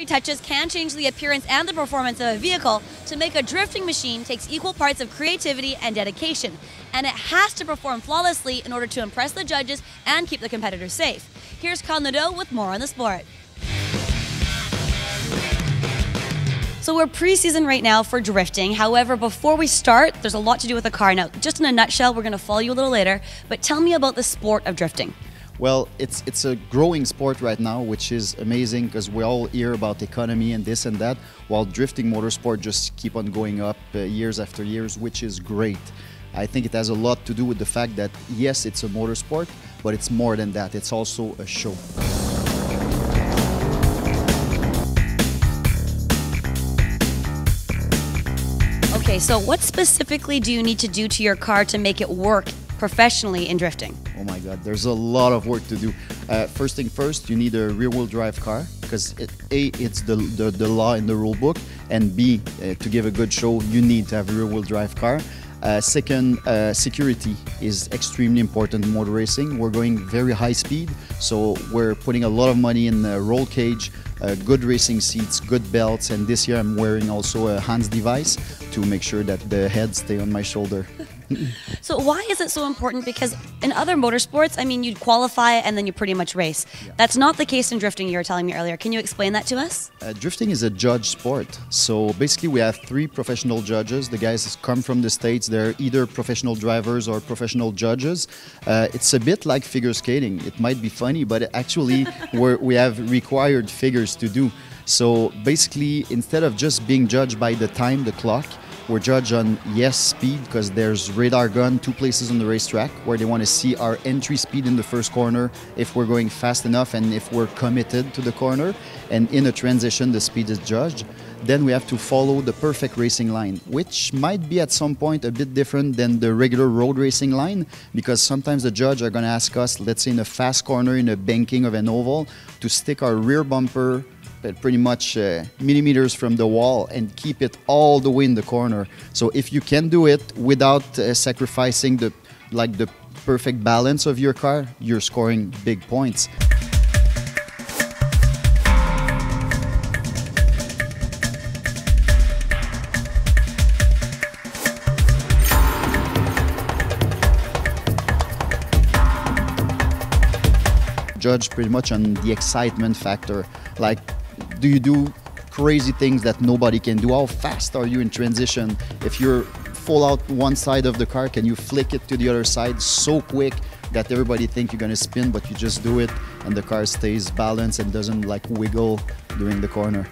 Touches can change the appearance and the performance of a vehicle. To make a drifting machine takes equal parts of creativity and dedication, and it has to perform flawlessly in order to impress the judges and keep the competitors safe. Here's Kyle Nadeau with more on the sport. So we're pre-season right now for drifting. However, before we start, there's a lot to do with the car. Now, just in a nutshell, we're going to follow you a little later, but tell me about the sport of drifting. Well, it's a growing sport right now, which is amazing because we all hear about economy and this and that, while drifting motorsport just keep on going up years after years, which is great. I think it has a lot to do with the fact that, yes, it's a motorsport, but it's more than that. It's also a show. Okay, so what specifically do you need to do to your car to make it work professionally in drifting? Oh my God, there's a lot of work to do. First thing first, you need a rear-wheel drive car because A, it's the law in the rule book, and B, to give a good show, you need to have a rear-wheel drive car. Second, security is extremely important in motor racing. We're going very high speed, so we're putting a lot of money in roll cage, good racing seats, good belts, and this year I'm wearing also a HANS device to make sure that the head stay on my shoulder. So why is it so important? Because in other motorsports, I mean, you'd qualify and then you pretty much race. Yeah. That's not the case in drifting, you were telling me earlier. Can you explain that to us? Drifting is a judge sport. So basically we have 3 professional judges. The guys come from the States. They're either professional drivers or professional judges. It's a bit like figure skating. It might be funny, but actually we have required figures to do. So basically, instead of just being judged by the time, the clock, we're judged on, yes, speed, because there's radar gun 2 places on the racetrack where they want to see our entry speed in the first corner, if we're going fast enough and if we're committed to the corner. And in a transition, the speed is judged. Then we have to follow the perfect racing line, which might be at some point a bit different than the regular road racing line, because sometimes the judge are going to ask us, let's say in a fast corner in a banking of an oval, to stick our rear bumper pretty much millimeters from the wall and keep it all the way in the corner. So if you can do it without sacrificing the perfect balance of your car, you're scoring big points. Judge pretty much on the excitement factor, like, do you do crazy things that nobody can do? How fast are you in transition? If you're full out one side of the car, can you flick it to the other side so quick that everybody think you're gonna spin, but you just do it and the car stays balanced and doesn't like wiggle during the corner?